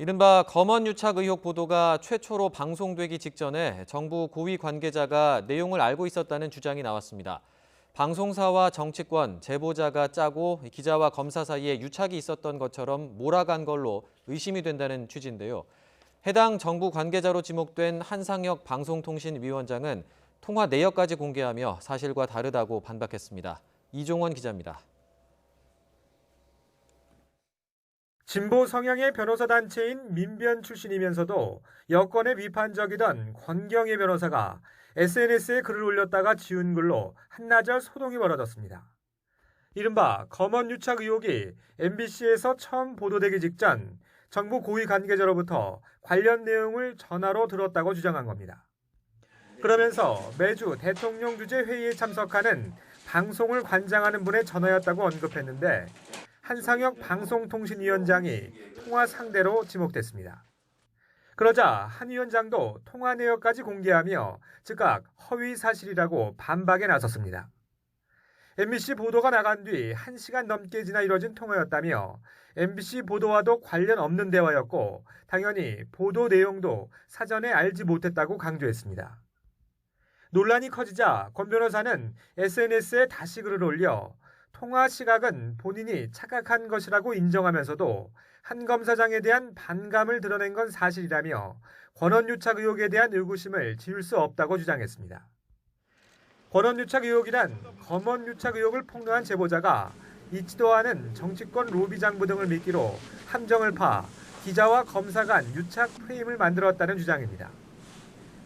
이른바 검언유착 의혹 보도가 최초로 방송되기 직전에 정부 고위 관계자가 내용을 알고 있었다는 주장이 나왔습니다. 방송사와 정치권, 제보자가 짜고 기자와 검사 사이에 유착이 있었던 것처럼 몰아간 걸로 의심이 된다는 취지인데요. 해당 정부 관계자로 지목된 한상혁 방송통신위원장은 통화 내역까지 공개하며 사실과 다르다고 반박했습니다. 이종원 기자입니다. 진보 성향의 변호사 단체인 민변 출신이면서도 여권에 비판적이던 권경희 변호사가 SNS에 글을 올렸다가 지운 글로 한나절 소동이 벌어졌습니다. 이른바 검언유착 의혹이 MBC에서 처음 보도되기 직전 정부 고위 관계자로부터 관련 내용을 전화로 들었다고 주장한 겁니다. 그러면서 매주 대통령 주재 회의에 참석하는 방송을 관장하는 분의 전화였다고 언급했는데 한상혁 방송통신위원장이 통화 상대로 지목됐습니다. 그러자 한 위원장도 통화 내역까지 공개하며 즉각 허위 사실이라고 반박에 나섰습니다. MBC 보도가 나간 뒤 1시간 넘게 지나 이뤄진 통화였다며 MBC 보도와도 관련 없는 대화였고 당연히 보도 내용도 사전에 알지 못했다고 강조했습니다. 논란이 커지자 권 변호사는 SNS에 다시 글을 올려 통화 시각은 본인이 착각한 것이라고 인정하면서도 한 검사장에 대한 반감을 드러낸 건 사실이라며 권언유착 의혹에 대한 의구심을 지울 수 없다고 주장했습니다. 권언유착 의혹이란 검언유착 의혹을 폭로한 제보자가 잊지도 않은 정치권 로비 장부 등을 미끼로 함정을 파 기자와 검사 간 유착 프레임을 만들었다는 주장입니다.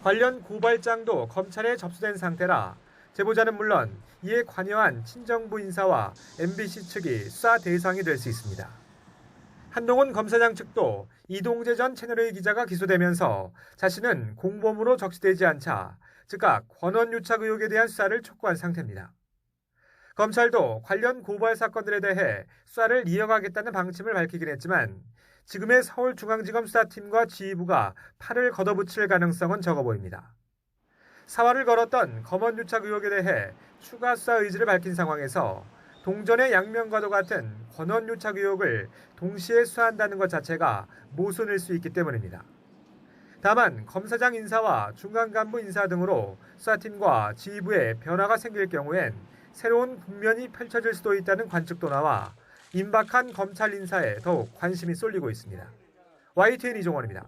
관련 고발장도 검찰에 접수된 상태라 제보자는 물론 이에 관여한 친정부 인사와 MBC 측이 수사 대상이 될 수 있습니다. 한동훈 검사장 측도 이동재 전 채널A 기자가 기소되면서 자신은 공범으로 적시되지 않자 즉각 권언유착 의혹에 대한 수사를 촉구한 상태입니다. 검찰도 관련 고발 사건들에 대해 수사를 이어가겠다는 방침을 밝히긴 했지만 지금의 서울중앙지검 수사팀과 지휘부가 팔을 걷어붙일 가능성은 적어 보입니다. 사활을 걸었던 검언유착 의혹에 대해 추가 수사 의지를 밝힌 상황에서 동전의 양면과도 같은 권언유착 의혹을 동시에 수사한다는 것 자체가 모순일 수 있기 때문입니다. 다만 검사장 인사와 중간간부 인사 등으로 수사팀과 지휘부에 변화가 생길 경우엔 새로운 국면이 펼쳐질 수도 있다는 관측도 나와 임박한 검찰 인사에 더욱 관심이 쏠리고 있습니다. YTN 이종원입니다.